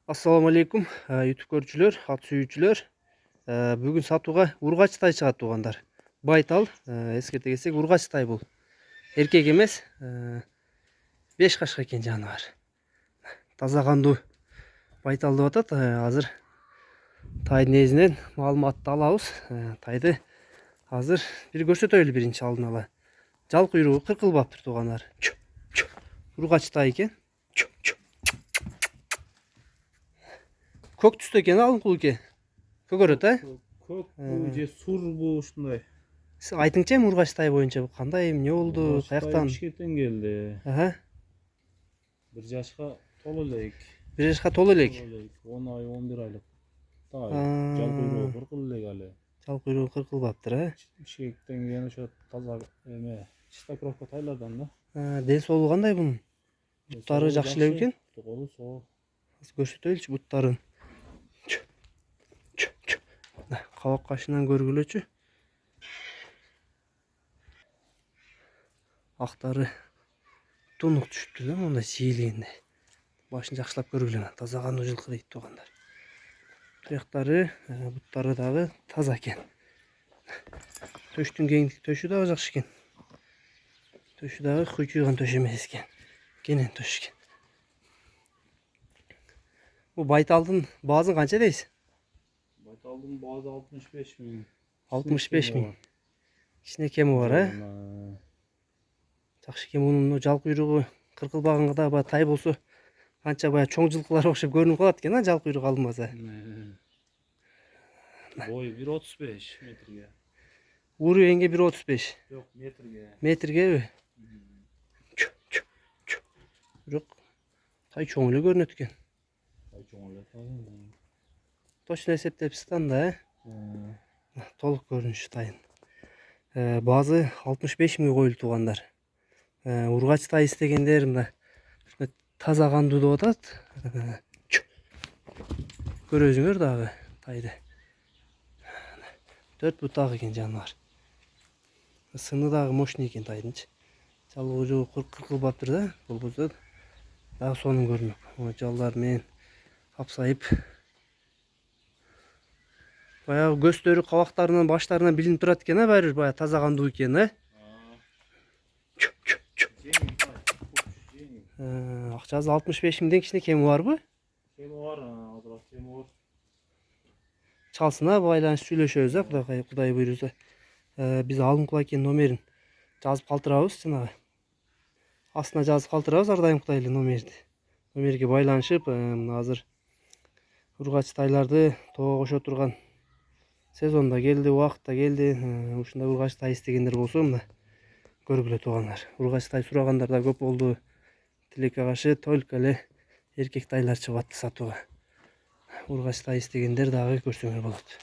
Assalamu alaikum YouTube көрүүчүлөр, ат сүйүүчүлөр. Бүгүн сатууга ургач тай чыгат туугандар. Байтал, эскерте кетсек, ургач тай бул. Эркек эмес, 5 кашка экен жаныбар. Таза кандуу байтал деп атат. Азыр тайдын ээзинен маалыматты алабыз. Тайды азыр бир көрсөтөлү биринчи алдын ала. Жал куйругу кыркылбаптыр туугандар. Ургач тай экен. Көк түстө экен, алыңкул экен. Көгөрөт, Көк бу же сур бу ушундай. Айтыңчы эми ургач тай боюнча кандай, эмне болду, каяктан? Бишкектен келди. Бир 1 жашка толо элек. 1 жашка толо элек. 10 ай, 11 айлык. Жал куйругу кыркыл элек эле. Жал куйругу кыркылбаптыр, Бишкектен келген ошо таза эме чистокровка тайлардан да. Ден соолугу кандай бунун? Буттары жакшы эле экен? Колу соо. Көрсөтөлүчү буттарын. Кабак кашынан көргүлөчү. Актары тунук түшүптү да, мындай сийилгенде. Башын жакшылап көргүлө, таза кандуу жылкы дейт туугандар. Таяктары, буттары дагы таза экен. Төштүн кеңдик төшү дагы жакшы экен. Төшү дагы куйчуйган төш эмес экен. Кенен төш экен. Бу байталдын баазын канча дейсиз? Байталдын баазы 65 000. 65 000. Кичине кеми бар, Жакшы экен. Мунун жал куйругу кыркылбаганга да баягы тай болсо канча баягы чоң жылкылар окшоп көрүнүп калат экен, жал куйругу алынбаса. Бою 1,35 метрге. Уру энге 1,35. Жок, метрге. Метргеби? Бирок тай чоң эле көрүнөт экен. Тай чоң эле тай. Точно эсептепсиз да, толук көрүнүшү тайын. Баазы 65 000 коюлду туугандар. Ургач тай истегендер мына таза кандуу деп атат. Көрөсүңөр дагы тайды. 4 бутак экен жаныбар. Сыны дагы мощный экен тайдынчы. Жал куйругу кыркылбаптыр да, болбосо дагы сонун көрүнөт. Жалдар менен капсайып. Баягы көздөрү, кабактарынан, баштарынан билинип турат экен, баары бир баягы таза кандуу экен, Акчасы 65 000ден кичине кеми барбы? Кеми бар, азыраак кеми бар. Чалсын, байланышып сүйлөшөбүз, Кудай буйруса. Биз алыңкул экен номерин жазып калтырабыз, жанагы. Астына жазып калтырабыз ар дайым Кудай эле номерди. Номерге байланышып, азыр ургач тайларды тоого кошо турган сезонда келди, убакытта келди. Ушундай ургач тай истегендер болсо, мына көргүлө туугандар. Ургач тай сурагандар да көп болду. Тилекке каршы только эле эркек тайлар чыгып атты сатууга. Ургач тай истегендер дагы көрсөңөр болот.